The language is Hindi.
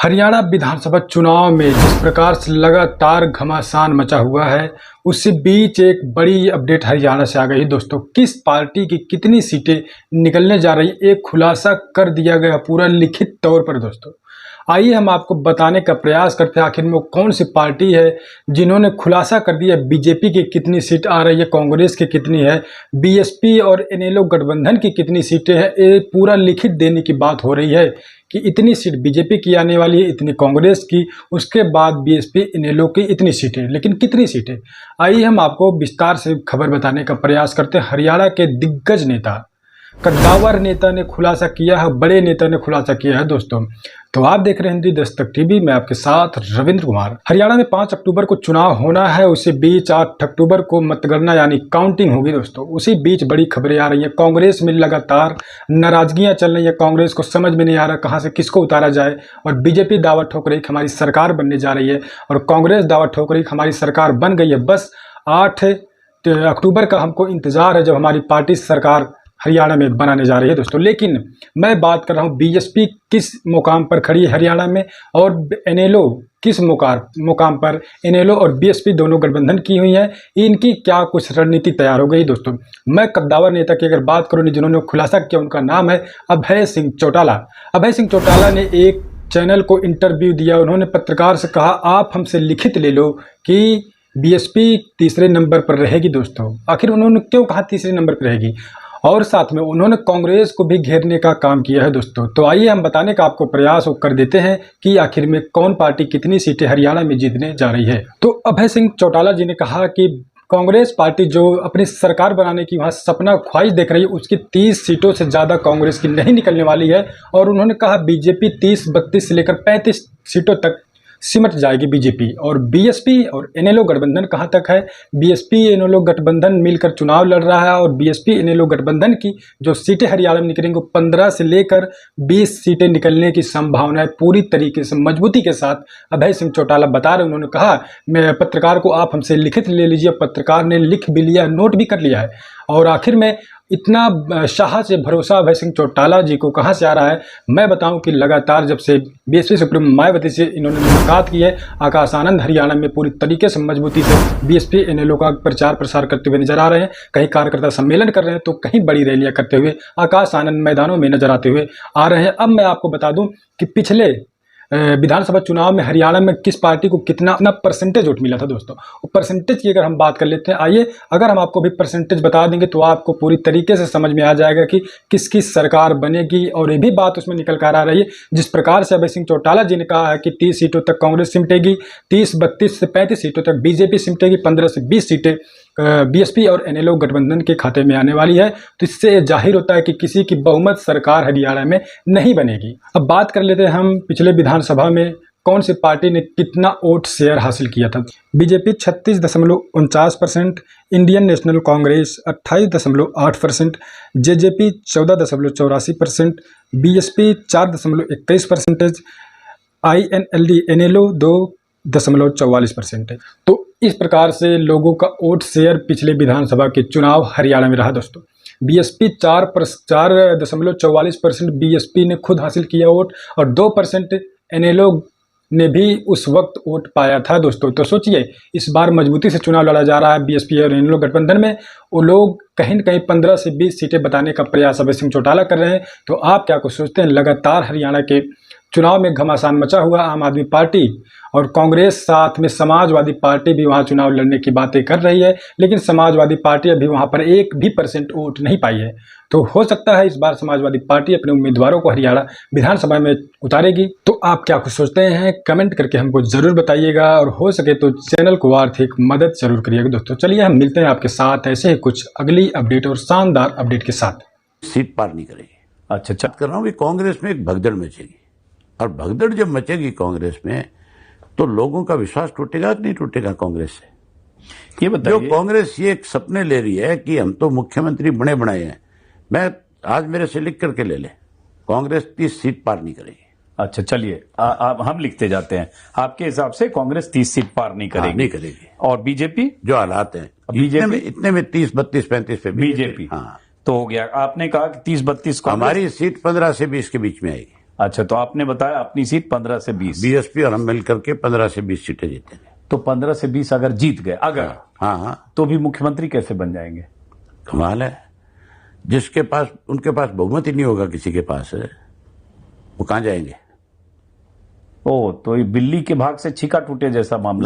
हरियाणा विधानसभा चुनाव में जिस प्रकार से लगातार घमासान मचा हुआ है, उसी बीच एक बड़ी अपडेट हरियाणा से आ गई है दोस्तों। किस पार्टी की कितनी सीटें निकलने जा रही, एक खुलासा कर दिया गया पूरा लिखित तौर पर दोस्तों। आइए हम आपको बताने का प्रयास करते हैं आखिर में वो कौन सी पार्टी है जिन्होंने खुलासा कर दिया बीजेपी की कितनी सीट आ रही है, कांग्रेस की कितनी है, बीएसपी और इनेलो गठबंधन की कितनी सीटें हैं। ये पूरा लिखित देने की बात हो रही है कि इतनी सीट बीजेपी की आने वाली है, इतनी कांग्रेस की, उसके बाद बीएसपी इनेलो की इतनी सीटें। लेकिन कितनी सीटें, आइए हम आपको विस्तार से खबर बताने का प्रयास करते हैं। हरियाणा के दिग्गज नेता, कद्दावर नेता ने खुलासा किया है, बड़े नेता ने खुलासा किया है दोस्तों। तो आप देख रहे हैं हिंदी दस्तक टीवी, मैं आपके साथ रविंद्र कुमार। हरियाणा में 5 अक्टूबर को चुनाव होना है, उसी बीच 8 अक्टूबर को मतगणना यानी काउंटिंग होगी दोस्तों। उसी बीच बड़ी खबरें आ रही हैं, कांग्रेस में लगातार नाराजगियां चल रही है। कांग्रेस को समझ में नहीं आ रहा कहां से किसको उतारा जाए, और बीजेपी दावा ठोक रही कि हमारी सरकार बनने जा रही है, और कांग्रेस दावा ठोक रही कि हमारी सरकार बन गई है। बस 8 अक्टूबर का हमको इंतजार है जब हमारी पार्टी सरकार हरियाणा में बनाने जा रही है दोस्तों। लेकिन मैं बात कर रहा हूं बीएसपी किस मुकाम पर खड़ी है हरियाणा में, और इनेलो किस मुकाम पर इनेलो और बीएसपी दोनों गठबंधन की हुई है। इनकी क्या कुछ रणनीति तैयार हो गई दोस्तों। मैं कद्दावर नेता की अगर बात करूं जिन्होंने खुलासा किया, उनका नाम है अभय सिंह चौटाला। अभय सिंह चौटाला ने एक चैनल को इंटरव्यू दिया। उन्होंने पत्रकार से कहा, आप हमसे लिखित ले लो कि बीएसपी तीसरे नंबर पर रहेगी दोस्तों। आखिर उन्होंने क्यों कहा तीसरे नंबर पर रहेगी, और साथ में उन्होंने कांग्रेस को भी घेरने का काम किया है दोस्तों। तो आइए हम बताने का आपको प्रयास कर देते हैं कि आखिर में कौन पार्टी कितनी सीटें हरियाणा में जीतने जा रही है। तो अभय सिंह चौटाला जी ने कहा कि कांग्रेस पार्टी जो अपनी सरकार बनाने की वहां सपना ख्वाहिश देख रही है, उसकी 30 सीटों से ज़्यादा कांग्रेस की नहीं निकलने वाली है। और उन्होंने कहा बीजेपी 30-32 से लेकर 35 सीटों तक सिमट जाएगी बीजेपी। और बीएसपी और इनेलो गठबंधन कहां तक है, बीएसपी इनेलो गठबंधन मिलकर चुनाव लड़ रहा है, और बीएसपी इनेलो गठबंधन की जो सीटें हरियाणा में निकलेंगी 15 से लेकर 20 सीटें निकलने की संभावना है पूरी तरीके से मजबूती के साथ। अभय सिंह चौटाला बता रहे, उन्होंने कहा मैं पत्रकार को आप हमसे लिखित ले लीजिए। पत्रकार ने लिख भी लिया, नोट भी कर लिया है। और आखिर में इतना शाह से भरोसा अभय सिंह चौटाला जी को कहां से आ रहा है, मैं बताऊं कि लगातार जब से बीएसपी सुप्रीमो मायावती से इन्होंने मुलाकात की है, आकाश आनंद हरियाणा में पूरी तरीके से मजबूती से बीएसपी इनेलो का प्रचार प्रसार करते हुए नजर आ रहे हैं। कहीं कार्यकर्ता सम्मेलन कर रहे हैं तो कहीं बड़ी रैलियां करते हुए आकाश आनंद मैदानों में नजर आते हुए आ रहे हैं। अब मैं आपको बता दूं कि पिछले विधानसभा चुनाव में हरियाणा में किस पार्टी को कितना परसेंटेज वोट मिला था दोस्तों। वो परसेंटेज की अगर हम बात कर लेते हैं, आइए अगर हम आपको भी परसेंटेज बता देंगे तो आपको पूरी तरीके से समझ में आ जाएगा कि किसकी सरकार बनेगी। और ये भी बात उसमें निकल कर आ रही है, जिस प्रकार से अभय सिंह चौटाला जी ने कहा है कि 30 सीटों तक कांग्रेस सिमटेगी, 30-32 से 35 सीटों तक बीजेपी सिमटेगी, 15 से 20 सीटें बीएसपी और इनेलो गठबंधन के खाते में आने वाली है। तो इससे जाहिर होता है कि किसी की बहुमत सरकार हरियाणा में नहीं बनेगी। अब बात कर लेते हैं हम पिछले विधानसभा में कौन सी पार्टी ने कितना वोट शेयर हासिल किया था। BJP 36.49%, Indian National Congress 28.8%, JJP 14.84%, BSP 4.21%, INLD INELO 2.44% है। तो इस प्रकार से लोगों का वोट शेयर पिछले विधानसभा के चुनाव हरियाणा में रहा दोस्तों। बीएसपी 4.44% बीएसपी ने खुद हासिल किया वोट, और 2% इनेलो ने भी उस वक्त वोट पाया था दोस्तों। तो सोचिए इस बार मजबूती से चुनाव लड़ा जा रहा है बीएसपी और इनेलो गठबंधन में। वो लोग कहीं न कहीं 15 से 20 सीटें बताने का प्रयास अभय सिंह चौटाला कर रहे हैं। तो आप क्या कुछ सोचते हैं। लगातार हरियाणा के चुनाव में घमासान मचा हुआ, आम आदमी पार्टी और कांग्रेस साथ में समाजवादी पार्टी भी वहां चुनाव लड़ने की बातें कर रही है, लेकिन समाजवादी पार्टी अभी वहां पर 1% वोट नहीं पाई है। तो हो सकता है इस बार समाजवादी पार्टी अपने उम्मीदवारों को हरियाणा विधानसभा में उतारेगी। तो आप क्या कुछ सोचते हैं, कमेंट करके हमको जरूर बताइएगा, और हो सके तो चैनल को आर्थिक मदद जरूर करिएगा दोस्तों। चलिए हम मिलते हैं आपके साथ ऐसे ही कुछ अगली अपडेट और शानदार अपडेट के साथ। सीट पार नहीं करेगी। अच्छा कर रहा हूँ कि कांग्रेस में एक भगदड़ मचेगी, और भगदड़ जब मचेगी कांग्रेस में तो लोगों का विश्वास टूटेगा कि नहीं टूटेगा कांग्रेस से। ये बताइए, जो कांग्रेस ये एक सपने ले रही है कि हम तो मुख्यमंत्री बने बनाए हैं, मैं आज मेरे से लिख करके ले कांग्रेस 30 सीट पार नहीं करेगी। अच्छा चलिए हम लिखते जाते हैं। आपके हिसाब से कांग्रेस 30 सीट पार नहीं करेगी। नहीं करेगी। और बीजेपी जो हालात हैं बीजेपी इतने में 30, 32, 35 पे बीजेपी। हाँ तो हो गया। आपने कहा कि 30-32 हमारी सीट 15 से 20 के बीच में आएगी। अच्छा, तो आपने बताया अपनी सीट 15 से 20। बीएसपी और हम मिलकर के 15 से 20 सीटें जीतेंगे। तो 15 से 20 अगर जीत गए, अगर हाँ हाँ, तो भी मुख्यमंत्री कैसे बन जाएंगे? कमाल है, जिसके पास, उनके पास बहुमत ही नहीं होगा, किसी के पास है, वो कहां जाएंगे? ओ, तो ये बिल्ली के भाग से छीका टूटे जैसा मामला है।